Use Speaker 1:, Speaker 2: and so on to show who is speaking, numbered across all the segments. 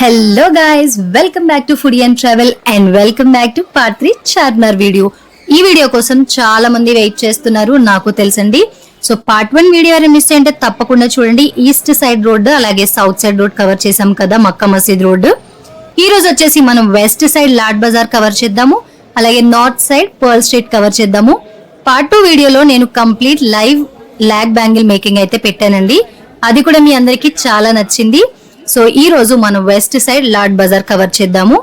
Speaker 1: Hello guys, welcome back to foodie and travel and welcome back to part 3 Charminar video. ఈ video కోసం చాలా మంది wait చేస్తున్నారు, నాకు తెలుసండి. సో పార్ట్ 1 వీడియో మిస్ అంటే తప్పకుండా చూడండి. ఈస్ట్ సైడ్ రోడ్ అలాగే సౌత్ సైడ్ రోడ్ కవర్ చేసాం కదా, మక్కా మసీద్ రోడ్. ఈ రోజు వచ్చేసి మనం west side Lad Bazaar cover చేద్దాము, అలాగే north side pearl street cover చేద్దాము. పార్ట్ 2 వీడియోలో నేను complete live lac bangle making అయితే పెట్టానండి, అది కూడా మీ అందరికి చాలా నచ్చింది. సో ఈ రోజు మనం west side Lad Bazaar cover చేద్దాము,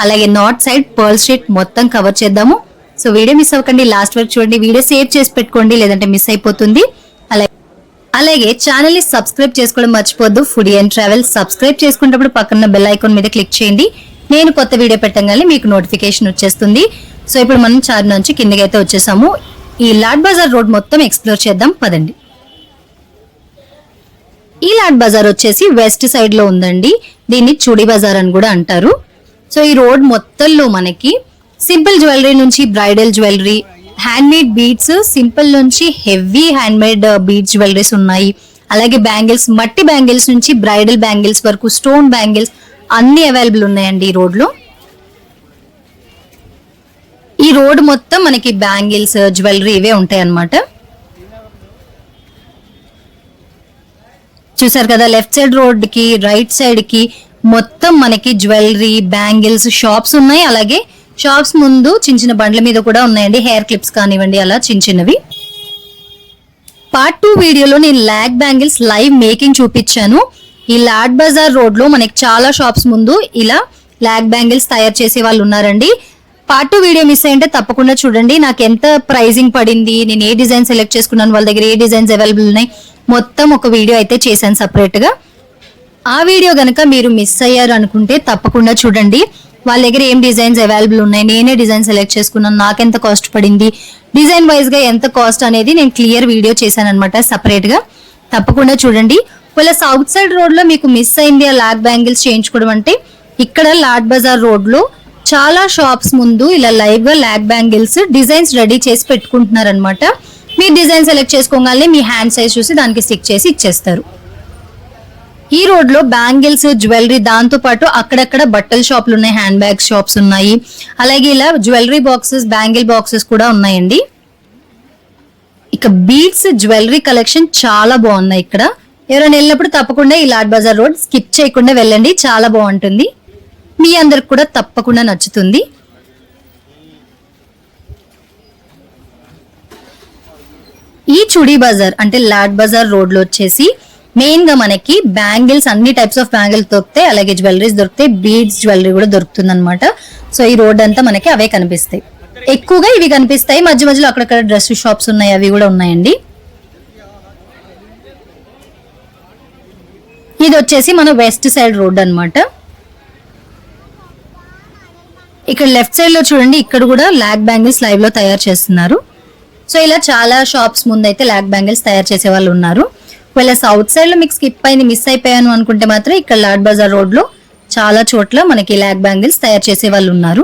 Speaker 1: అలాగే నార్త్ సైడ్ పర్ల్ స్ట్రీట్ మొత్తం కవర్ చేద్దాము. సో వీడియో మిస్ అవ్వకండి, లాస్ట్ వరకు చూడండి. వీడియో సేవ్ చేసి పెట్టుకోండి, లేదంటే మిస్ అయిపోతుంది. అలాగే ఛానల్ ని సబ్స్క్రైబ్ చేసుకోవడం మర్చిపోద్దు. ఫుడీ అండ్ ట్రావెల్ సబ్స్క్రైబ్ చేసుకున్నప్పుడు పక్కన బెల్ ఐకాన్ మీద క్లిక్ చేయండి. నేను కొత్త వీడియో పెట్టగానే మీకు నోటిఫికేషన్ వచ్చేస్తుంది. సో ఇప్పుడు మనం చార్మినార్ నుంచి కిందకి అయితే వచ్చేసాము. ఈ లాడ్ బజార్ రోడ్ మొత్తం ఎక్స్ప్లోర్ చేద్దాం, పదండి. ఈ లాడ్ బజార్ వచ్చేసి వెస్ట్ సైడ్ లో ఉందండి, దీన్ని చుడి బజార్ అని కూడా అంటారు. సో ఈ రోడ్ మొత్తంలో మనకి సింపుల్ జ్యువెలరీ నుంచి bridal jewellery, hand made beads, simple నుంచి heavy hand made beads jewelleries ఉన్నాయి. అలాగే బ్యాంగిల్స్, మట్టి బ్యాంగిల్స్ నుంచి బ్రైడల్ బ్యాంగిల్స్ వరకు, స్టోన్ బ్యాంగిల్స్ అన్ని అవైలబుల్ ఉన్నాయండి ఈ రోడ్ లో. ఈ రోడ్ మొత్తం మనకి బ్యాంగిల్స్, జ్యువెలరీ ఇవే ఉంటాయి అన్నమాట. చూసారు కదా, లెఫ్ట్ సైడ్ రోడ్ కి రైట్ సైడ్ కి మొత్తం మనకి జ్యువెలరీ, బ్యాంగిల్స్ షాప్స్ ఉన్నాయి. అలాగే షాప్స్ ముందు చిన్న చిన్న బండ్ల మీద కూడా ఉన్నాయండి, హెయిర్ క్లిప్స్ కానివ్వండి, అలా చిన్న చిన్నవి. పార్ట్ 2 వీడియోలో నేను లాగ్ బ్యాంగిల్స్ లైవ్ మేకింగ్ చూపించాను. ఈ లాడ్ బజార్ రోడ్ లో మనకి చాలా షాప్స్ ముందు ఇలా లాగ్ బ్యాంగిల్స్ తయారు చేసే వాళ్ళు ఉన్నారండి. పార్ట్ 2 వీడియో మిస్ అయ్యింటే తప్పకుండా చూడండి. నాకు ఎంత ప్రైజింగ్ పడింది, నేను ఏ డిజైన్ సెలెక్ట్ చేసుకున్నాను, వాళ్ళ దగ్గర ఏ డిజైన్స్ అవైలబుల్ ఉన్నాయి, మొత్తం ఒక వీడియో అయితే చేశాను సపరేట్ గా. ఆ వీడియో గనక మీరు మిస్ అయ్యారు అనుకుంటే తప్పకుండా చూడండి. వాళ్ళ దగ్గర ఏం డిజైన్స్ అవైలబుల్ ఉన్నాయి, నేనే డిజైన్ సెలెక్ట్ చేసుకున్నాను, నాకెంత కాస్ట్ పడింది, డిజైన్ వైజ్ గా ఎంత కాస్ట్ అనేది నేను క్లియర్ వీడియో చేశాను అనమాట సపరేట్ గా. తప్పకుండా చూడండి. ఒకవేళ సౌత్ సైడ్ రోడ్ లో మీకు మిస్ అయింది ఆ లాగ్ బ్యాంగిల్స్ చేయించుకోవడం అంటే, ఇక్కడ లాడ్ బజార్ రోడ్ లో చాలా షాప్స్ ముందు ఇలా లైవ్ గా లాగ్ బ్యాంగిల్స్ డిజైన్స్ రెడీ చేసి పెట్టుకుంటున్నారు అనమాట. మీ డిజైన్ సెలెక్ట్ చేసుకోగానే మీ హ్యాండ్ సైజ్ చూసి దానికి స్టిక్ చేసి ఇచ్చేస్తారు. ఈ రోడ్ లో బ్యాంగిల్స్, జ్యువెలరీ, దాంతో పాటు అక్కడక్కడ బట్టల షాపులు ఉన్నాయి, హ్యాండ్ బ్యాగ్ షాప్స్ ఉన్నాయి. అలాగే ఇలా జ్యువెలరీ బాక్సెస్, బ్యాంగిల్ బాక్సెస్ కూడా ఉన్నాయండి. ఇక బీడ్స్, జ్యువెలరీ కలెక్షన్ చాలా బాగున్నాయి ఇక్కడ. ఎవరైనా వెళ్ళినప్పుడు తప్పకుండా ఈ లాడ్ బజార్ రోడ్ స్కిప్ చేయకుండా వెళ్ళండి, చాలా బాగుంటుంది, మీ అందరికి కూడా తప్పకుండా నచ్చుతుంది. ఈ చుడి బజార్ అంటే లాడ్ బజార్ రోడ్ లో వచ్చేసి మెయిన్ గా మనకి బ్యాంగిల్స్, అన్ని టైప్స్ ఆఫ్ బ్యాంగిల్స్ దొరుకుతాయి, అలాగే జ్యువెలరీస్ దొరుకుతాయి, బీడ్స్ జ్యువెలరీ కూడా దొరుకుతుంది అనమాట. సో ఈ రోడ్ అంతా మనకి అవే కనిపిస్తాయి, ఎక్కువగా ఇవి కనిపిస్తాయి. మధ్య మధ్యలో అక్కడక్కడ డ్రెస్ షాప్స్ ఉన్నాయి, అవి కూడా ఉన్నాయండి. ఇది వచ్చేసి మన వెస్ట్ సైడ్ రోడ్ అన్నమాట. ఇక్కడ లెఫ్ట్ సైడ్ లో చూడండి, ఇక్కడ కూడా లాగ్ బ్యాంగిల్స్ లైవ్ లో తయారు చేస్తున్నారు. సో ఇలా చాలా షాప్స్ ముందు అయితే లాగ్ బ్యాంగిల్స్ తయారు చేసే వాళ్ళు ఉన్నారు. ఒకవేళ సౌత్ సైడ్ లో మీకు స్కిప్ అయింది, మిస్ అయిపోయాను అనుకుంటే మాత్రం ఇక్కడ లాడ్ బజార్ రోడ్ లో చాలా చోట్ల మనకి లాగ్ బ్యాంగిల్స్ తయారు చేసే వాళ్ళు ఉన్నారు.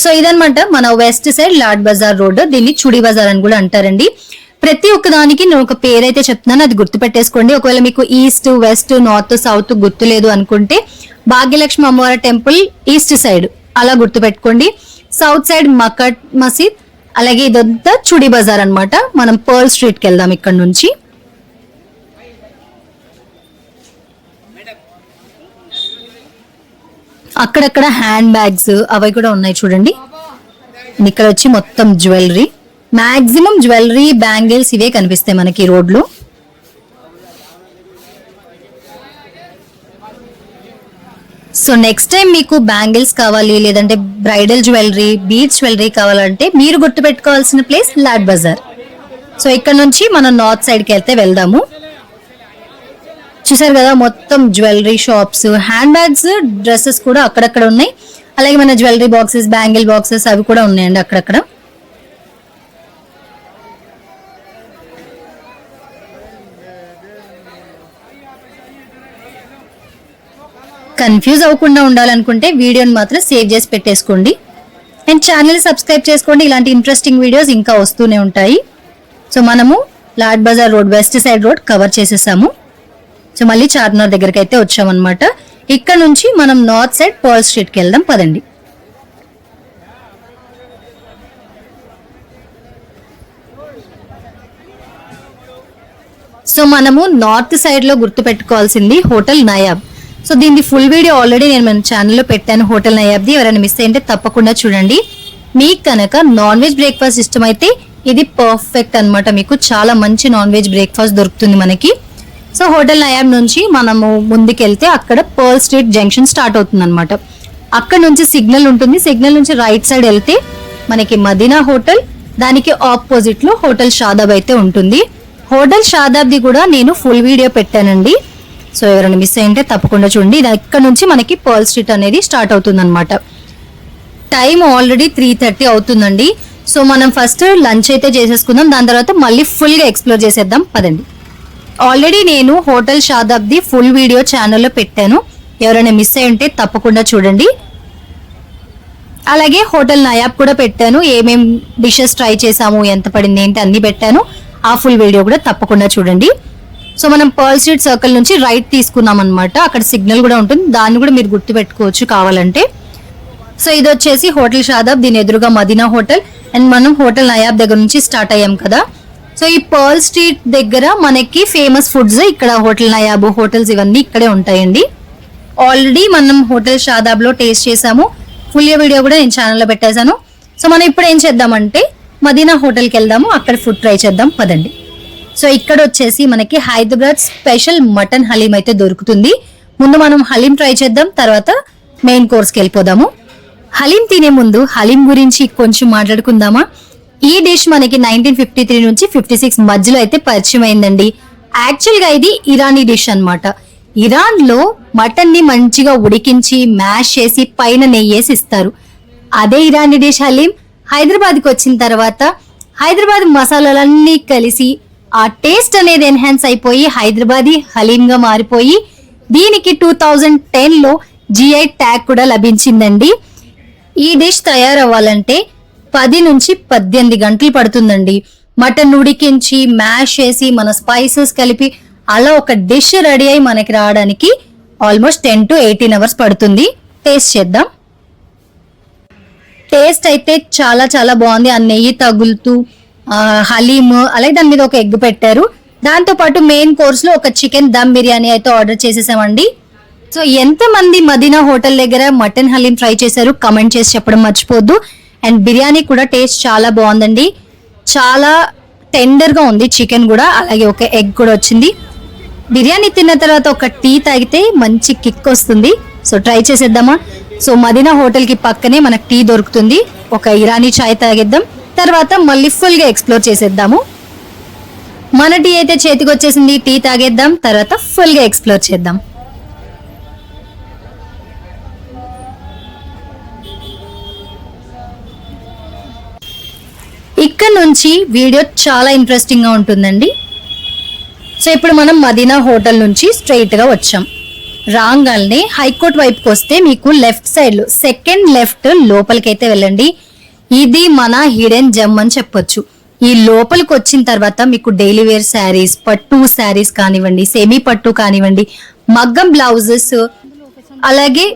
Speaker 1: సో ఇదనమాట మన west side Lad Bazaar road. దీన్ని చుడి బజార్ అని కూడా అంటారండి. ప్రతి ఒక్క దానికి నేను ఒక పేరు అయితే చెప్తున్నాను, అది గుర్తు పెట్టేసుకోండి. ఒకవేళ మీకు ఈస్ట్, వెస్ట్, నార్త్, సౌత్ గుర్తులేదు అనుకుంటే భాగ్యలక్ష్మి అమ్మవారి టెంపుల్ ఈస్ట్ సైడ్ అలా గుర్తు పెట్టుకోండి. సౌత్ సైడ్ మక్కా మసీద్, అలాగే ఇదంతా చుడి బజార్ అన్నమాట. మనం పర్ల్ స్ట్రీట్ కి వెళ్దాం ఇక్కడ నుంచి. అక్కడక్కడ హ్యాండ్ బ్యాగ్స్ అవి కూడా ఉన్నాయి చూడండి. ఇక్కడ వచ్చి మొత్తం జ్యువెలరీ, మాక్సిమం జ్యువెలరీ, బ్యాంగిల్స్ ఇవే కనిపిస్తాయి మనకి రోడ్ లో. సో నెక్స్ట్ టైం మీకు బ్యాంగిల్స్ కావాలి, లేదంటే బ్రైడల్ జ్యువెలరీ, బీడ్స్ జ్యువెలరీ కావాలంటే మీరు గుర్తు పెట్టుకోవాల్సిన ప్లేస్ లాడ్ బజార్. సో ఇక్కడ నుంచి మనం నార్త్ సైడ్ కి వెళ్తే వెళ్దాము. చూసారు కదా, మొత్తం jewellery shops, hand bags, dresses కూడా అక్కడక్కడ ఉన్నాయి. అలాగే మన జ్యువెలరీ బాక్సెస్, బ్యాంగిల్ బాక్సెస్ అవి కూడా ఉన్నాయండి అక్కడక్కడ. కన్ఫ్యూజ్ అవ్వకుండా ఉండాలనుకుంటే వీడియోని మాత్రం సేవ్ చేసి పెట్టేసుకోండి అండ్ ఛానల్ సబ్స్క్రైబ్ చేసుకోండి. ఇలాంటి ఇంట్రెస్టింగ్ వీడియోస్ ఇంకా వస్తూనే ఉంటాయి. సో మనము Lad Bazaar road, west side road cover చేసేసాము. సో మళ్ళీ చార్మినార్ దగ్గరికి అయితే వచ్చామన్నమాట. ఇక్కడ నుంచి మనం నార్త్ సైడ్ పర్ల్ స్ట్రీట్కి వెళ్దాం పదండి. సో మనము నార్త్ సైడ్ లో గుర్తు పెట్టుకోవాల్సింది హోటల్ నయాబ్. సో దీని ఫుల్ వీడియో ఆల్రెడీ నేను మన ఛానల్లో పెట్టాను హోటల్ నయాబ్ది. ఎవరైనా మిస్ అయింటే తప్పకుండా చూడండి. మీకు కనుక నాన్ వెజ్ బ్రేక్ఫాస్ట్ ఇష్టం అయితే ఇది పర్ఫెక్ట్ అన్నమాట. మీకు చాలా మంచి నాన్ వెజ్ బ్రేక్ఫాస్ట్ దొరుకుతుంది మనకి. సో హోటల్ నయాబ్ నుంచి మనము ముందుకెళ్తే అక్కడ పర్ల్ స్ట్రీట్ జంక్షన్ స్టార్ట్ అవుతుంది అనమాట. అక్కడ నుంచి సిగ్నల్ ఉంటుంది. సిగ్నల్ నుంచి రైట్ సైడ్ వెళ్తే మనకి మదీనా హోటల్, దానికి ఆపోజిట్ లో హోటల్ షాదాబ్ అయితే ఉంటుంది. హోటల్ షాదాబ్ది కూడా నేను ఫుల్ వీడియో పెట్టానండి. సో ఎవరైనా మిస్ అయింటే తప్పకుండా చూడండి. ఇది ఇక్కడ నుంచి మనకి పర్ల్ స్ట్రీట్ అనేది స్టార్ట్ అవుతుంది అనమాట. టైం ఆల్రెడీ 3:30 అవుతుందండి. సో మనం ఫస్ట్ లంచ్ అయితే చేసేసుకుందాం, దాని తర్వాత మళ్ళీ ఫుల్ గా ఎక్స్ప్లోర్ చేసేద్దాం పదండి. ఆల్రెడీ నేను హోటల్ షాదాబ్ది ఫుల్ వీడియో ఛానల్లో పెట్టాను. ఎవరైనా మిస్ అయి ఉంటే తప్పకుండా చూడండి. అలాగే హోటల్ నయాబ్ కూడా పెట్టాను. ఏమేం డిషెస్ ట్రై చేసాము, ఎంత పడింది ఏంటి అన్ని పెట్టాను. ఆ ఫుల్ వీడియో కూడా తప్పకుండా చూడండి. సో మనం పర్ల్ స్ట్రీట్ సర్కిల్ నుంచి రైట్ తీసుకున్నాం అనమాట. అక్కడ సిగ్నల్ కూడా ఉంటుంది, దాన్ని కూడా మీరు గుర్తు పెట్టుకోవచ్చు కావాలంటే. సో ఇది వచ్చేసి హోటల్ షాదాబ్, దీని ఎదురుగా మదీనా హోటల్. అండ్ మనం హోటల్ నయాబ్ దగ్గర నుంచి స్టార్ట్ అయ్యాం కదా. సో ఈ పర్ల్ స్ట్రీట్ దగ్గర మనకి ఫేమస్ ఫుడ్స్ ఇక్కడ హోటల్ నయాబ్ హోటల్స్ ఇవన్నీ ఇక్కడే ఉంటాయండి. ఆల్రెడీ మనం హోటల్ షాదాబ్ లో టేస్ట్ చేసాము. ఫుల్ వీడియో కూడా నేను ఛానల్లో పెట్టేశాను. సో మనం ఇప్పుడు ఏం చేద్దామంటే మదీనా హోటల్కి వెళ్దాము, అక్కడ ఫుడ్ ట్రై చేద్దాం పదండి. సో ఇక్కడ వచ్చేసి మనకి హైదరాబాద్ స్పెషల్ మటన్ హలీం అయితే దొరుకుతుంది. ముందు మనం హలీం ట్రై చేద్దాం, తర్వాత మెయిన్ కోర్స్కి వెళ్ళిపోదాము. హలీం తినే ముందు హలీం గురించి కొంచెం మాట్లాడుకుందామా. ఈ డిష్ మనకి 1953 నుంచి 56 మధ్యలో అయితే పరిచయం అయిందండి. యాక్చువల్ గా ఇది ఇరానీ డిష్ అన్నమాట. ఇరాన్ లో మటన్ ని మంచిగా ఉడికించి మ్యాష్ చేసి పైన నెయ్యేసి ఇస్తారు. అదే ఇరానీ డిష్ హలీం హైదరాబాద్ కి వచ్చిన తర్వాత హైదరాబాద్ మసాలాలన్నీ కలిసి ఆ టేస్ట్ అనేది ఎన్హాన్స్ అయిపోయి హైదరాబాదీ హలీం గా మారిపోయి దీనికి 2010 లో GI ట్యాగ్ కూడా లభించిందండి. ఈ డిష్ తయారవ్వాలంటే 10 నుంచి 18 గంటలు పడుతుందండి. మటన్ ఉడికించి మ్యాష్ చేసి మన స్పైసెస్ కలిపి అలా ఒక డిష్ రెడీ అయి మనకి రావడానికి ఆల్మోస్ట్ 10 to 18 అవర్స్ పడుతుంది. టేస్ట్ చేద్దాం. టేస్ట్ అయితే చాలా చాలా బాగుంది. ఆ నెయ్యి తగులుతూ హలీం, అలాగే దాని మీద ఒక ఎగ్ పెట్టారు. దాంతో పాటు మెయిన్ కోర్స్ లో ఒక చికెన్ దమ్ బిర్యానీ అయితే ఆర్డర్ చేసేసామండి. సో ఎంతమంది మదీనా హోటల్ దగ్గర మటన్ హలీం ట్రై చేశారు కమెంట్ చేసి చెప్పడం మర్చిపోద్దు. అండ్ బిర్యానీ కూడా టేస్ట్ చాలా బాగుందండి. చాలా టెండర్ గా ఉంది చికెన్ కూడా, అలాగే ఒక ఎగ్ కూడా వచ్చింది. బిర్యానీ తిన్న తర్వాత ఒక టీ తాగితే మంచి కిక్ వస్తుంది. సో ట్రై చేసేద్దామా. సో మదీనా హోటల్ కి పక్కనే మనకు టీ దొరుకుతుంది. ఒక ఇరానీ చాయ్ తాగేద్దాం, తర్వాత మళ్ళీ ఫుల్ గా ఎక్స్ప్లోర్ చేసేద్దాము. మన టీ అయితే చేతికి వచ్చేసింది, టీ తాగేద్దాం, తర్వాత ఫుల్ గా ఎక్స్ప్లోర్ చేద్దాం. ఇక్కడ నుంచి వీడియో చాలా ఇంట్రెస్టింగ్ గా ఉంటుందండి. సో ఇప్పుడు మనం మదీనా హోటల్ నుంచి స్ట్రైట్ గా వచ్చాం. రాంగాల్ని హైకోర్ట్ వైపుకి వస్తే మీకు లెఫ్ట్ సైడ్ లో సెకండ్ లెఫ్ట్ లోపలికైతే వెళ్ళండి. ఇది మన హిడెన్ జెమ్ అని చెప్పొచ్చు. ఈ లోపలికి వచ్చిన తర్వాత మీకు డైలీ వేర్ శారీస్, పట్టు శారీస్ కానివ్వండి, సెమీ పట్టు కానివ్వండి, మగ్గం బ్లౌజెస్, అలాగే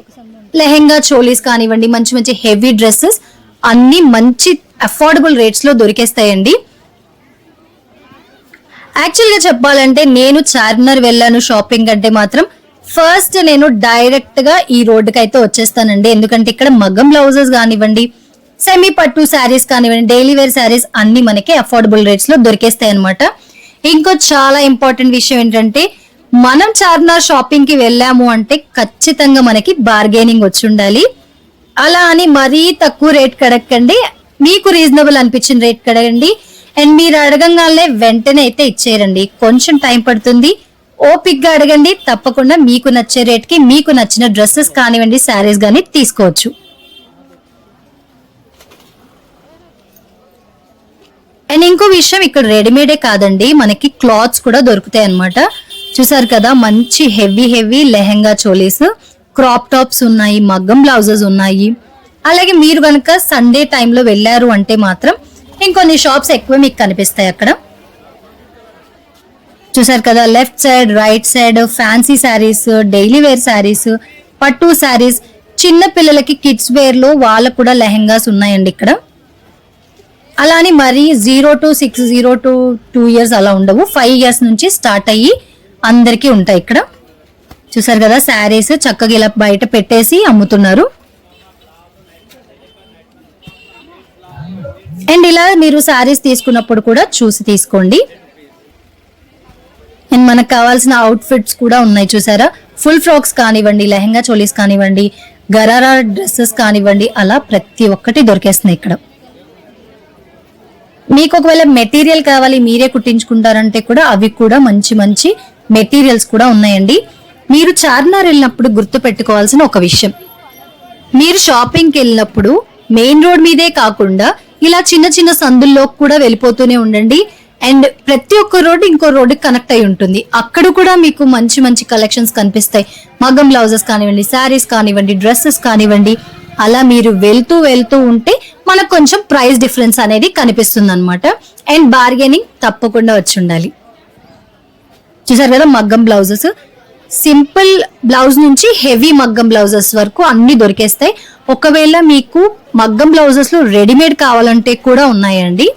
Speaker 1: లెహెంగా చోలీస్ కానివ్వండి, మంచి మంచి హెవీ డ్రెస్సెస్ అన్ని మంచి అఫోర్డబుల్ రేట్స్ లో దొరికేస్తాయండి. యాక్చువల్ గా చెప్పాలంటే నేను చార్మినార్ వెళ్ళాను షాపింగ్ అంటే మాత్రం ఫస్ట్ నేను డైరెక్ట్ గా ఈ రోడ్డుకి అయితే వచ్చేస్తానండి. ఎందుకంటే ఇక్కడ మగ్గం బ్లౌజెస్ కానివ్వండి, సెమీ పట్టు శారీస్ కానివ్వండి, డైలీ వేర్ శారీస్ అన్ని మనకి అఫోర్డబుల్ రేట్స్ లో దొరికేస్తాయి అనమాట. ఇంకో చాలా ఇంపార్టెంట్ విషయం ఏంటంటే మనం చార్మినార్ షాపింగ్ కి వెళ్ళాము అంటే ఖచ్చితంగా మనకి బార్గెనింగ్ వచ్చి ఉండాలి. అలా అని మరీ తక్కువ రేట్ కడగండి, మీకు రీజనబుల్ అనిపించిన రేట్ కడగండి. అండ్ మీరు అడగంగానే వెంటనే అయితే ఇచ్చేయండి, కొంచెం టైం పడుతుంది. ఓపిక్ గా అడగండి, తప్పకుండా మీకు నచ్చే రేట్ కి మీకు నచ్చిన డ్రెస్సెస్ కానివ్వండి, శారీస్ కానీ తీసుకోవచ్చు. అండ్ ఇంకో విషయం, ఇక్కడ రెడీమేడే కాదండి, మనకి క్లాత్స్ కూడా దొరుకుతాయి అన్నమాట. చూసారు కదా, మంచి heavy lehenga cholis, crop tops ఉన్నాయి, మగ్గం బ్లౌజెస్ ఉన్నాయి. అలాగే మీరు కనుక సండే టైంలో వెళ్ళారు అంటే మాత్రం ఇంకొన్ని షాప్స్ ఎక్కువ మీకు కనిపిస్తాయి అక్కడ. చూసారు కదా, left side right side fancy sarees, daily wear sarees, పట్టు శారీస్, చిన్న పిల్లలకి కిడ్స్ వేర్ లో వాళ్ళకు కూడా లెహెంగాస్ ఉన్నాయండి ఇక్కడ. అలానే మరి 0 to 6, 0 to 2 years అలా ఉండవు, 5 years నుంచి స్టార్ట్ అయ్యి అందరికీ ఉంటాయి ఇక్కడ. చూసారు కదా, శారీస్ చక్కగా ఇలా బయట పెట్టేసి అమ్ముతున్నారు. అండ్ ఇలా మీరు శారీస్ తీసుకున్నప్పుడు కూడా చూసి తీసుకోండి. అండ్ మనకు కావాల్సిన అవుట్ఫిట్స్ కూడా ఉన్నాయి చూసారా, ఫుల్ ఫ్రాక్స్ కానివ్వండి, లెహంగా చోలీస్ కానివ్వండి, గరారా డ్రెస్సెస్ కానివ్వండి, అలా ప్రతి ఒక్కటి దొరికేస్తున్నాయి ఇక్కడ. మీకు ఒకవేళ మెటీరియల్ కావాలి మీరే కుట్టించుకుంటారంటే కూడా అవి కూడా మంచి మంచి మెటీరియల్స్ కూడా ఉన్నాయండి. మీరు చార్మినార్ వెళ్ళినప్పుడు గుర్తు పెట్టుకోవాల్సిన ఒక విషయం, మీరు షాపింగ్కి వెళ్ళినప్పుడు మెయిన్ రోడ్ మీదే కాకుండా ఇలా చిన్న చిన్న సందుల్లో కూడా వెళ్ళిపోతూనే ఉండండి. అండ్ ప్రతి ఒక్క రోడ్డు ఇంకో రోడ్డుకి కనెక్ట్ అయి ఉంటుంది, అక్కడ కూడా మీకు మంచి మంచి కలెక్షన్స్ కనిపిస్తాయి. మగ్గం బ్లౌజెస్ కానివ్వండి, శారీస్ కానివ్వండి, డ్రెస్సెస్ కానివ్వండి, అలా మీరు వెళ్తూ ఉంటే మనకు కొంచెం ప్రైస్ డిఫరెన్స్ అనేది కనిపిస్తుంది అనమాట. అండ్ బార్గెనింగ్ తప్పకుండా వచ్చి ఉండాలి. చూసారు కదా, మగ్గం బ్లౌజెస్, సింపుల్ బ్లౌజ్ నుంచి హెవీ మగ్గం బ్లౌజెస్ వరకు అన్ని దొరికేస్తాయి. ఒకవేళ మీకు మగ్గం బ్లౌజెస్ లో రెడీమేడ్ కావాలంటే కూడా ఉన్నాయండి.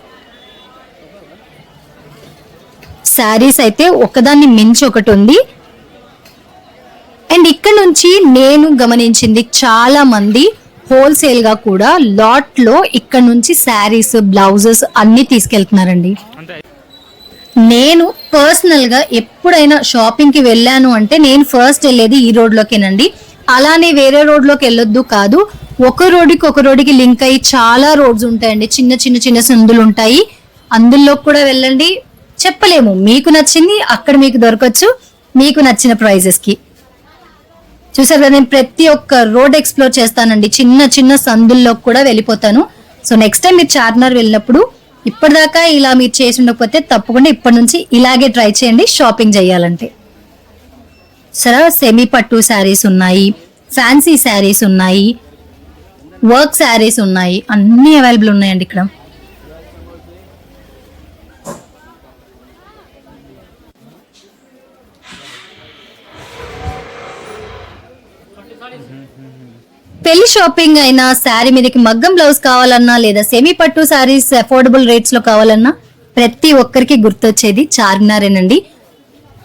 Speaker 1: శారీస్ అయితే ఒకదాన్ని మించి ఒకటి ఉంది. అండ్ ఇక్కడ నుంచి నేను గమనించింది, చాలా మంది హోల్సేల్ గా కూడా లాట్ లో ఇక్కడ నుంచి శారీస్, బ్లౌజెస్ అన్ని తీసుకెళ్తున్నారండి. నేను పర్సనల్ గా ఎప్పుడైనా షాపింగ్ కి వెళ్ళాను అంటే నేను ఫస్ట్ వెళ్ళేది ఈ రోడ్ లోకేనండి. అలానే వేరే రోడ్ లోకి వెళ్ళొద్దు కాదు, ఒక రోడ్డుకి లింక్ అయ్యి చాలా రోడ్స్ ఉంటాయండి, చిన్న చిన్న చిన్న సందులు ఉంటాయి, అందులో కూడా వెళ్ళండి. చెప్పలేము, మీకు నచ్చింది అక్కడ మీకు దొరకచ్చు, మీకు నచ్చిన ప్రైజెస్ కి. చూసారు కదా, నేను ప్రతి ఒక్క రోడ్ ఎక్స్ప్లోర్ చేస్తానండి, చిన్న చిన్న సందుల్లో కూడా వెళ్ళిపోతాను. సో నెక్స్ట్ టైం మీరు చార్మినార్ వెళ్ళినప్పుడు ఇప్పటిదాకా ఇలా మీరు చేసి ఉండకపోతే తప్పకుండా ఇప్పటి నుంచి ఇలాగే ట్రై చేయండి షాపింగ్ చేయాలంటే. సరే, సెమీ పట్టు శారీస్ ఉన్నాయి, ఫ్యాన్సీ శారీస్ ఉన్నాయి, వర్క్ శారీస్ ఉన్నాయి, అన్ని అవైలబుల్ ఉన్నాయండి ఇక్కడ. పెళ్లి షాపింగ్ అయినా, శారీ మీదకి మగ్గం బ్లౌజ్ కావాలన్నా, లేదా సెమీ పట్టు శారీస్ అఫోర్డబుల్ రేట్స్ లో కావాలన్నా ప్రతి ఒక్కరికి గుర్తొచ్చేది చార్మినారేనండి.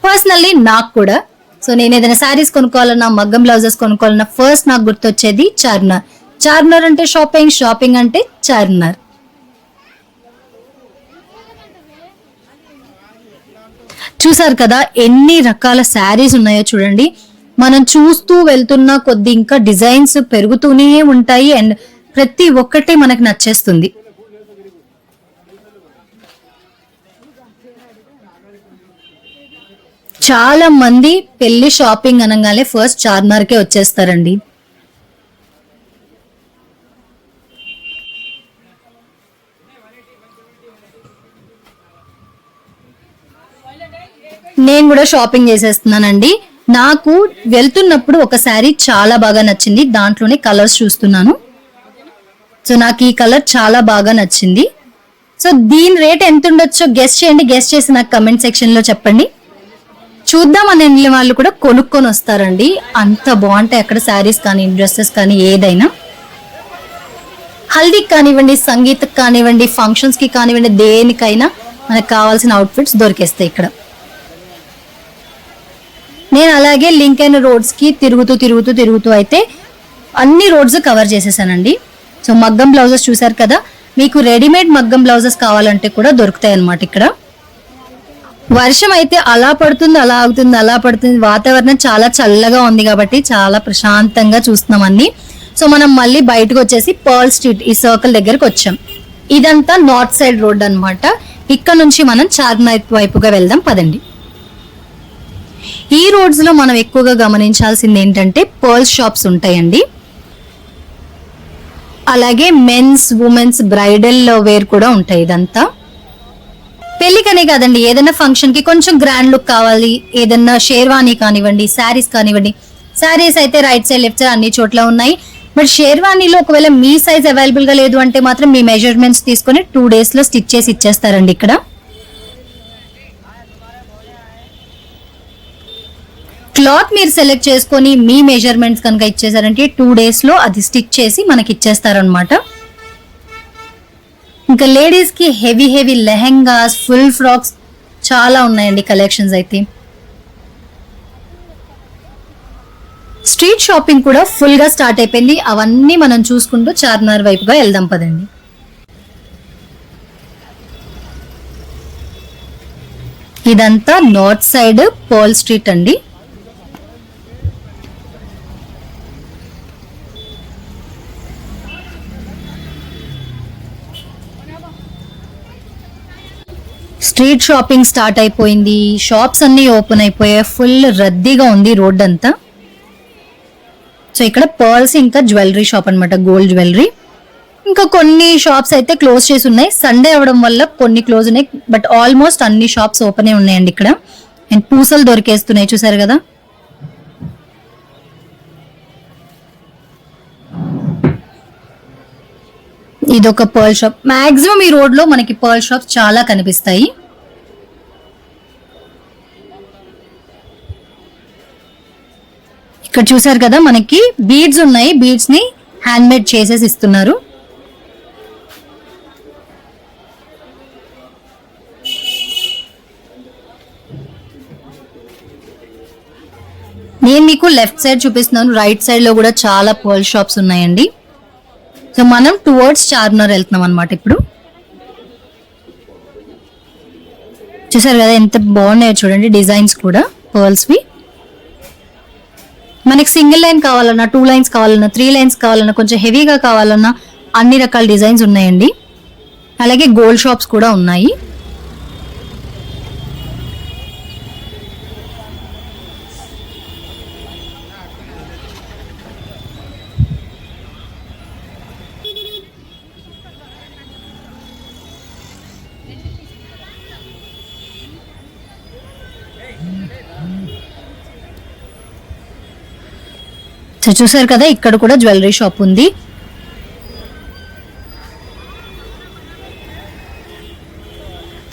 Speaker 1: పర్సనల్లీ నాకు కూడా. సో నేను ఏదైనా శారీస్ కొనుక్కోవాలన్నా, మగ్గం బ్లౌజెస్ కొనుక్కోవాలన్నా ఫస్ట్ నాకు గుర్తొచ్చేది చార్మినార్. చార్మినార్ అంటే షాపింగ్, షాపింగ్ అంటే చార్మినార్. చూసారు కదా ఎన్ని రకాల శారీస్ ఉన్నాయో చూడండి. మనం చూస్తూ వెళ్తున్న కొద్ది ఇంకా డిజైన్స్ పెరుగుతూనే ఉంటాయి అండ్ ప్రతి ఒక్కటి మనకు నచ్చేస్తుంది. చాలా మంది పెళ్లి షాపింగ్ అనగానే ఫస్ట్ చార్మినార్కే వచ్చేస్తారండి. నేను కూడా షాపింగ్ చేసేస్తున్నానండి. నాకు వెళ్తున్నప్పుడు ఒక శారీ చాలా బాగా నచ్చింది, దాంట్లోనే కలర్స్ చూస్తున్నాను. సో నాకు ఈ కలర్ చాలా బాగా నచ్చింది. సో దీని రేట్ ఎంత ఉండొచ్చో గెస్ట్ చేయండి, గెస్ట్ చేసి నాకు కమెంట్ సెక్షన్ లో చెప్పండి. చూద్దాం అని వెళ్ళిన వాళ్ళు కూడా కొనుక్కొని వస్తారండి, అంత బాగుంటాయి అక్కడ శారీస్ కానీ డ్రెస్సెస్ కానీ ఏదైనా. హల్దీకి కానివ్వండి, సంగీతకి కానివ్వండి, ఫంక్షన్స్ కి కానివ్వండి, దేనికైనా మనకు కావాల్సిన అవుట్ఫిట్స్ దొరికేస్తాయి ఇక్కడ. నేను అలాగే లింక్ అయిన రోడ్స్ కి తిరుగుతూ అయితే అన్ని రోడ్స్ కవర్ చేసేసానండి. సో మగ్గం బ్లౌజెస్ చూసారు కదా, మీకు రెడీమేడ్ మగ్గం బ్లౌజెస్ కావాలంటే కూడా దొరుకుతాయి అన్నమాట ఇక్కడ. వర్షం అయితే అలా పడుతుంది, అలా ఆగుతుంది, అలా పడుతుంది. వాతావరణం చాలా చల్లగా ఉంది కాబట్టి చాలా ప్రశాంతంగా చూస్తున్నాం అన్ని. సో మనం మళ్ళీ బయటకు వచ్చేసి పర్ల్ స్ట్రీట్ ఈ సర్కిల్ దగ్గరకు వచ్చాం. ఇదంతా నార్త్ సైడ్ రోడ్ అన్నమాట. ఇక్కడ నుంచి మనం చార్మినార్ వైపుగా వెళ్దాం పదండి. ఈ రోడ్స్ లో మనం ఎక్కువగా గమనించాల్సింది ఏంటంటే పర్ల్ షాప్స్ ఉంటాయండి. అలాగే మెన్స్, ఉమెన్స్, బ్రైడల్ వేర్ కూడా ఉంటాయి. ఇదంతా పెళ్లికనే కాదండి, ఏదైనా ఫంక్షన్ కి కొంచెం గ్రాండ్ లుక్ కావాలి, ఏదైనా షేర్వానీ కానివ్వండి, శారీస్ కానివ్వండి. శారీస్ అయితే రైట్ సైడ్ లెఫ్ట్ సైడ్ అన్ని చోట్ల ఉన్నాయి. బట్ షేర్వానీలో ఒకవేళ మీ సైజ్ అవైలబుల్ గా లేదు అంటే మాత్రం మీ మెజర్మెంట్స్ తీసుకొని 2 days లో స్టిచ్ చేసి ఇచ్చేస్తారండి ఇక్కడ. క్లాత్ మీరు సెలెక్ట్ చేసుకొని మీ మెజర్మెంట్స్ కనుక ఇచ్చేసారంటే 2 days లో అది స్టిచ్ చేసి మనకి ఇచ్చేస్తారనమాట. ఇంకా లేడీస్ కి హెవీ లెహెంగాస్, ఫుల్ ఫ్రాక్స్ చాలా ఉన్నాయండి కలెక్షన్స్ అయితే. స్ట్రీట్ షాపింగ్ కూడా ఫుల్ గా స్టార్ట్ అయిపోయింది. అవన్నీ మనం చూసుకుంటూ చార్మినార్ వైపుగా వెళ్దాం పదండి. ఇదంతా నార్త్ సైడ్ పర్ల్ స్ట్రీట్ అండి. స్ట్రీట్ షాపింగ్ స్టార్ట్ అయిపోయింది. షాప్స్ అన్ని ఓపెన్ అయిపోయాయి. ఫుల్ రద్దీగా ఉంది రోడ్ అంతా. సో ఇక్కడ పర్ల్స్ ఇంకా జ్యువెలరీ షాప్ అన్నమాట, గోల్డ్ జ్యువెలరీ. ఇంకా కొన్ని షాప్స్ అయితే క్లోజ్ చేసి ఉన్నాయి. సండే అవడం వల్ల కొన్ని క్లోజ్ ఉన్నాయి, బట్ ఆల్మోస్ట్ అన్ని షాప్స్ ఓపెన్ ఉన్నాయండి ఇక్కడ. అండ్ పూసలు దొరికేస్తున్నాయి, చూసారు కదా. ఇదొక పర్ల్ షాప్. మాక్సిమం ఈ రోడ్ లో మనకి పర్ల్ షాప్స్ చాలా కనిపిస్తాయి. ఇక్కడ చూసారు కదా మనకి బీడ్స్ ఉన్నాయి. బీడ్స్ ని హ్యాండ్ మేడ్ చేసేసి ఇస్తున్నారు. నేను మీకు లెఫ్ట్ సైడ్ చూపిస్తున్నాను. రైట్ సైడ్ లో కూడా చాలా పర్ల్ షాప్స్ ఉన్నాయండి. సో మనం టువర్డ్స్ చార్మినార్ వెళ్తున్నాం అనమాట ఇప్పుడు. చూసారు కదా ఎంత బాగున్నాయో చూడండి డిజైన్స్ కూడా పర్ల్స్ వి. మనకి సింగిల్ లైన్ కావాలన్నా, 2 lines కావాలన్నా, 3 lines కావాలన్నా, కొంచెం హెవీగా కావాలన్నా అన్ని రకాల డిజైన్స్ ఉన్నాయండి. అలాగే గోల్డ్ షాప్స్ కూడా ఉన్నాయి. సో చూసారు కదా ఇక్కడ కూడా జ్యువెలరీ షాప్ ఉంది.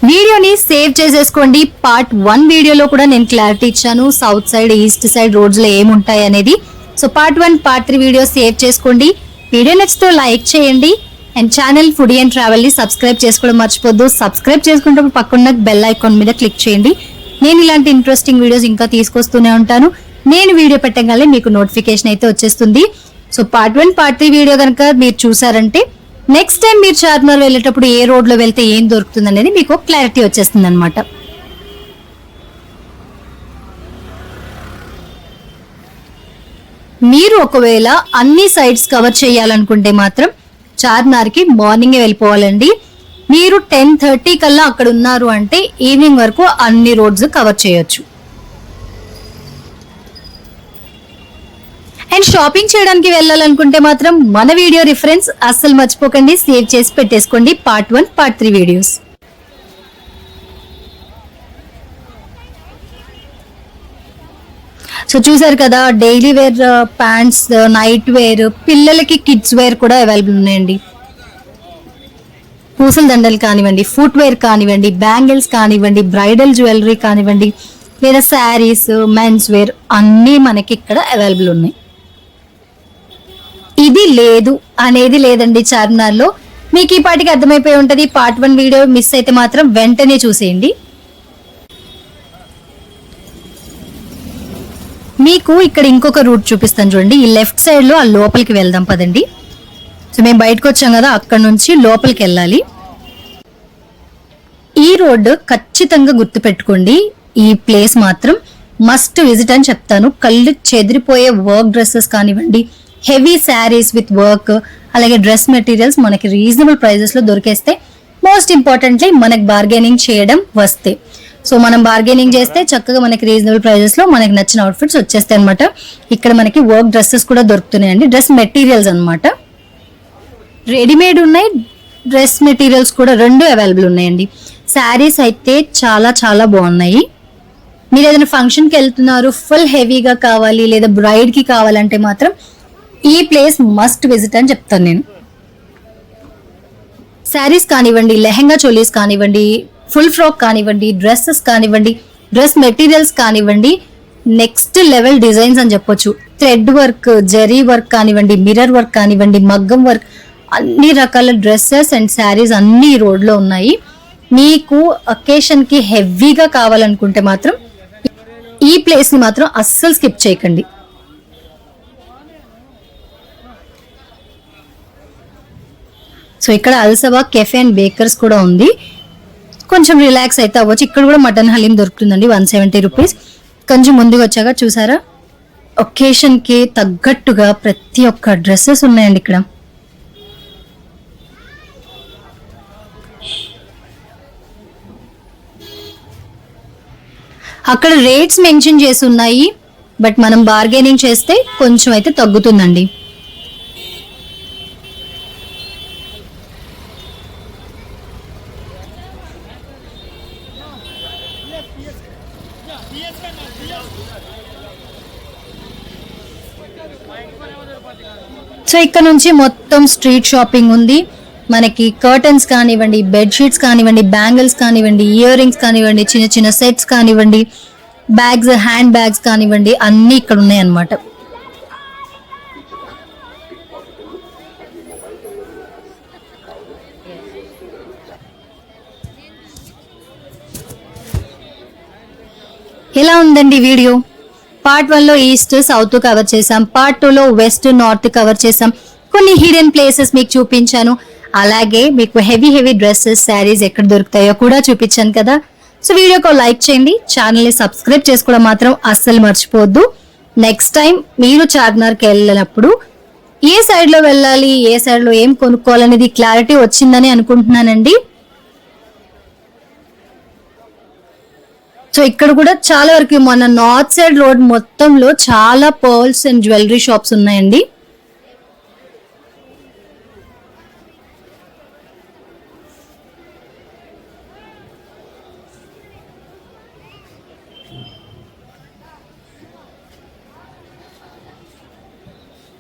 Speaker 1: వీడియోని సేవ్ చేసేసుకోండి. పార్ట్ 1 వీడియోలో కూడా నేను క్లారిటీ ఇచ్చాను, south side, east side roads లో ఏముంటాయి అనేది. So part 1, part 3 video save చేసుకోండి. వీడియో నచ్చితే లైక్ చేయండి. And channel foodie and travel ని సబ్స్క్రైబ్ చేసుకోవడం మర్చిపోద్దు. సబ్స్క్రైబ్ చేసుకుంటే పక్కన బెల్ ఐకాన్ మీద క్లిక్ చేయండి. నేను ఇలాంటి ఇంట్రెస్టింగ్ వీడియోస్ ఇంకా తీసుకొస్తూనే ఉంటాను. నేను వీడియో పెట్టగానే మీకు నోటిఫికేషన్ అయితే వచ్చేస్తుంది. సో పార్ట్ 1, పార్ట్ 3 వీడియో కనుక మీరు చూసారంటే నెక్స్ట్ టైం మీరు చార్మినార్ వెళ్ళేటప్పుడు ఏ రోడ్ లో వెళ్తే ఏం దొరుకుతుంది అనేది మీకు క్లారిటీ వచ్చేస్తుంది అనమాట. మీరు ఒకవేళ అన్ని సైడ్స్ కవర్ చేయాలనుకుంటే మాత్రం చార్మినార్ కి మార్నింగే వెళ్ళిపోవాలండి. మీరు 10:30 కల్లా అక్కడ ఉన్నారు అంటే ఈవినింగ్ వరకు అన్ని రోడ్స్ కవర్ చేయొచ్చు. అండ్ షాపింగ్ చేయడానికి వెళ్ళాలనుకుంటే మాత్రం మన వీడియో రిఫరెన్స్ అస్సలు మర్చిపోకండి, సేవ్ చేసి పెట్టేసుకోండి. Part 1, part 3 videos. సో చూసారు కదా daily wear pants, nightwear, పిల్లలకి కిడ్స్ వేర్ కూడా అవైలబుల్ ఉన్నాయండి. పూసల దండలు కానివ్వండి, ఫుట్ వేర్ కానివ్వండి, బ్యాంగిల్స్ కానివ్వండి, బ్రైడల్ జ్యువెలరీ కానివ్వండి, లేదా శారీస్, మెన్స్ వేర్ అన్నీ మనకి ఇక్కడ అవైలబుల్ ఉన్నాయి. ఇది లేదు అనేది లేదండి చార్మినార్ లో. మీకు ఈ పాటికి అర్థమైపోయి ఉంటది. పార్ట్ 1 వీడియో మిస్ అయితే మాత్రం వెంటనే చూసేయండి. మీకు ఇక్కడ ఇంకొక రూట్ చూపిస్తాను చూడండి. ఈ లెఫ్ట్ సైడ్ లో ఆ లోపలికి వెళ్దాం పదండి. సో మేము బయటకు వచ్చాం కదా, అక్కడ నుంచి లోపలికి వెళ్ళాలి. ఈ రోడ్ ఖచ్చితంగా గుర్తు పెట్టుకోండి. ఈ ప్లేస్ మాత్రం మస్ట్ విజిట్ అని చెప్తాను. కళ్ళు చెదిరిపోయే వర్క్ డ్రెస్సెస్ కానివ్వండి, హెవీ శారీస్ విత్ వర్క్, అలాగే డ్రెస్ మెటీరియల్స్ మనకి రీజనబుల్ ప్రైజెస్ లో దొరికేస్తే. మోస్ట్ ఇంపార్టెంట్లీ మనకి బార్గెనింగ్ చేయడం వస్తే. సో మనం బార్గెనింగ్ చేస్తే చక్కగా మనకి రీజనబుల్ ప్రైజెస్ లో మనకి నచ్చిన అవుట్ఫిట్స్ వచ్చేస్తాయి అనమాట. ఇక్కడ మనకి వర్క్ డ్రెస్సెస్ కూడా దొరుకుతున్నాయండి. డ్రెస్ మెటీరియల్స్ అనమాట, రెడీమేడ్ ఉన్నాయి, డ్రెస్ మెటీరియల్స్ కూడా 2 అవైలబుల్ ఉన్నాయండి. శారీస్ అయితే చాలా చాలా బాగున్నాయి. మీరు ఏదైనా ఫంక్షన్కి వెళ్తున్నారు, ఫుల్ హెవీగా కావాలి లేదా బ్రైడ్ కి కావాలంటే మాత్రం ఈ ప్లేస్ మస్ట్ విజిట్ అని చెప్తాను నేను. శారీస్ కానివ్వండి, లెహెంగా చోలీస్ కానివ్వండి, ఫుల్ ఫ్రాక్ కానివ్వండి, డ్రెస్సెస్ కానివ్వండి, డ్రెస్ మెటీరియల్స్ కానివ్వండి, నెక్స్ట్ లెవెల్ డిజైన్స్ అని చెప్పొచ్చు. థ్రెడ్ వర్క్, జరీ వర్క్ కానివ్వండి, మిర్రర్ వర్క్ కానివ్వండి, మగ్గం వర్క్, అన్ని రకాల డ్రెస్సెస్ అండ్ శారీస్ అన్ని ఈ రోడ్లో ఉన్నాయి. మీకు అకేషన్ కి హెవీగా కావాలనుకుంటే మాత్రం ఈ ప్లేస్ ని మాత్రం అస్సలు స్కిప్ చేయకండి. సో ఇక్కడ అల్సబా కెఫే అండ్ బేకర్స్ కూడా ఉంది. కొంచెం రిలాక్స్ అయితే అవ్వచ్చు. ఇక్కడ కూడా మటన్ హలీం దొరుకుతుందండి, 170 రూపీస్. కొంచెం ముందుకు వచ్చాక చూసారా, ఒకేషన్ కి తగ్గట్టుగా ప్రతి ఒక్క డ్రెస్సెస్ ఉన్నాయండి ఇక్కడ. అక్కడ రేట్స్ మెన్షన్ చేసి ఉన్నాయి, బట్ మనం బార్గెనింగ్ చేస్తే కొంచెం అయితే తగ్గుతుందండి. సో ఇక్కడ నుంచి మొత్తం స్ట్రీట్ షాపింగ్ ఉంది. మనకి కర్టన్స్ కానివ్వండి, బెడ్షీట్స్ కానివ్వండి, బ్యాంగిల్స్ కానివ్వండి, ఇయర్ రింగ్స్ కానివ్వండి, చిన్న చిన్న సెట్స్ కానివ్వండి, బ్యాగ్స్, హ్యాండ్ బ్యాగ్స్ కానివ్వండి, అన్నీ ఇక్కడ ఉన్నాయి అన్నమాట. ఎలా ఉందండి వీడియో? పార్ట్ 1 లో ఈస్ట్ సౌత్ కవర్ చేసాం, పార్ట్ 2 లో వెస్ట్ నార్త్ కవర్ చేసాం, కొన్ని హిడెన్ ప్లేసెస్ మీకు చూపించాను. అలాగే మీకు హెవీ డ్రెస్సెస్, శారీస్ ఎక్కడ దొరుకుతాయో కూడా చూపించాను కదా. సో వీడియోకి లైక్ చేయండి, ఛానల్ని సబ్స్క్రైబ్ చేసుకోవడం మాత్రం అస్సలు మర్చిపోవద్దు. నెక్స్ట్ టైం మీరు చార్మినార్కి వెళ్ళినప్పుడు ఏ సైడ్లో వెళ్ళాలి, ఏ సైడ్లో ఏం కొనుక్కోవాలనేది క్లారిటీ వచ్చిందని అనుకుంటున్నానండి. సో ఇక్కడ కూడా చాలా వరకు మన నార్త్ సైడ్ రోడ్ మొత్తంలో చాలా పర్ల్స్ అండ్ జ్యువెలరీ షాప్స్ ఉన్నాయండి.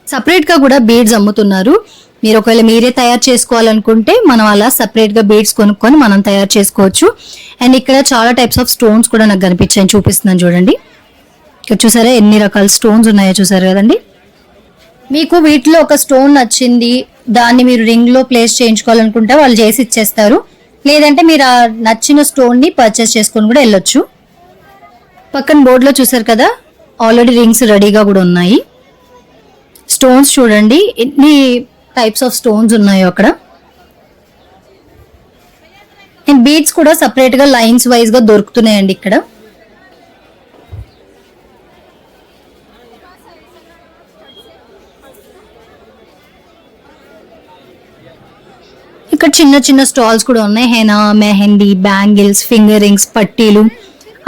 Speaker 1: సపరేట్ గా కూడా బీడ్స్ అమ్ముతున్నారు. మీరు ఒకవేళ మీరే తయారు చేసుకోవాలనుకుంటే మనం అలా సపరేట్ గా బీడ్స్ కొనుక్కొని మనం తయారు చేసుకోవచ్చు. అండ్ ఇక్కడ చాలా టైప్స్ ఆఫ్ స్టోన్స్ కూడా నాకు కనిపించాయి, చూపిస్తున్నాను చూడండి. ఇక్కడ చూసారా ఎన్ని రకాల స్టోన్స్ ఉన్నాయో, చూసారు కదండి. మీకు వీటిలో ఒక స్టోన్ నచ్చింది, దాన్ని మీరు రింగ్ లో ప్లేస్ చేయించుకోవాలనుకుంటే వాళ్ళు చేసి ఇచ్చేస్తారు. లేదంటే మీరు ఆ నచ్చిన స్టోన్ ని పర్చేస్ చేసుకొని కూడా వెళ్ళొచ్చు. పక్కన బోర్డులో చూసారు కదా, ఆల్రెడీ రింగ్స్ రెడీగా కూడా ఉన్నాయి. స్టోన్స్ చూడండి ఎన్ని టైప్స్ ఆఫ్ స్టోన్స్ ఉన్నాయో అక్కడ. అండ్ బీడ్స్ కూడా సపరేట్ గా లైన్స్ వైజ్ గా దొరుకుతున్నాయండి ఇక్కడ. ఇక్కడ చిన్న చిన్న స్టాల్స్ కూడా ఉన్నాయి. Henna, mehndi, bangles, finger rings, పట్టీలు,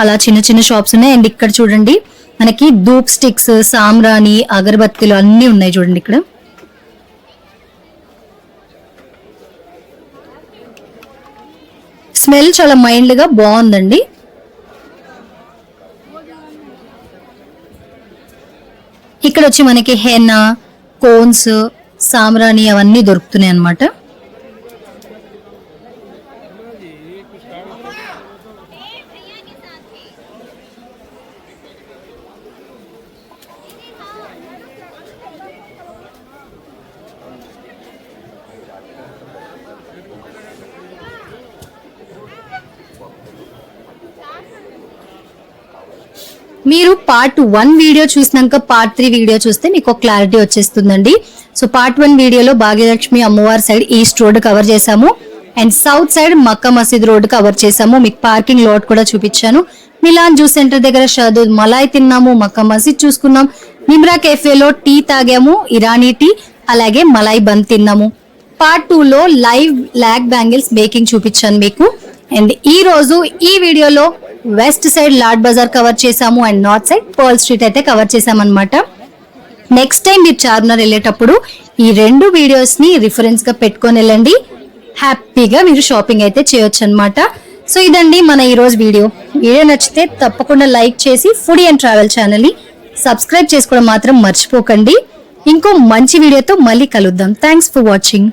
Speaker 1: అలా చిన్న చిన్న షాప్స్ ఉన్నాయి. అండ్ ఇక్కడ చూడండి మనకి ధూప్ స్టిక్స్, సాంబ్రాణి, అగరబత్తీలు అన్ని ఉన్నాయి చూడండి ఇక్కడ. స్మెల్ చాలా మైల్డ్ గా బాగుందండి. ఇక్కడ వచ్చి మనకి హెన్నా, కోన్స్, సాంబ్రాణి అవన్నీ దొరుకుతున్నాయి అన్నమాట. మీరు పార్ట్ 1 వీడియో చూసినాక పార్ట్ 3 వీడియో చూస్తే మీకు క్లారిటీ వచ్చేస్తుందండి. సో పార్ట్ 1 వీడియోలో భాగ్యలక్ష్మి అమ్మవారి సైడ్ ఈస్ట్ రోడ్ కవర్ చేసాము, and south side Mecca Masjid road cover చేసాము. మీకు పార్కింగ్ లాట్ కూడా చూపించాను. మిలాన్ జ్యూస్ సెంటర్ దగ్గర షహదూద్ మలాయ్ తిన్నాము, మక్కా మసీద్ చూసుకున్నాం, నిమ్రా కేఫేలో టీ తాగాము, ఇరానీ టీ, అలాగే మలాయ్ బంద్ తిన్నాము. పార్ట్ 2 లో లైవ్ లాగ్ బ్యాంగిల్స్ మేకింగ్ చూపించాను మీకు. అండ్ ఈ రోజు ఈ వీడియోలో west side Lad Bazaar cover చేసాము, and north side pearl street అయితే కవర్ చేసామన్నమాట. నెక్స్ట్ టైం మీరు చార్మినార్ వెళ్ళేటప్పుడు ఈ 2 వీడియోస్ ని రిఫరెన్స్ గా పెట్టుకొని వెళ్ళండి. హ్యాపీగా మీరు షాపింగ్ అయితే చేయొచ్చు అనమాట. సో ఇదండి మన ఈ రోజు వీడియో నచ్చితే తప్పకుండా లైక్ చేసి ఫుడీ అండ్ ట్రావెల్ ఛానల్ ని సబ్స్క్రైబ్ చేసుకోవడం మాత్రం మర్చిపోకండి. ఇంకో మంచి వీడియోతో మళ్ళీ కలుద్దాం. Thanks for watching.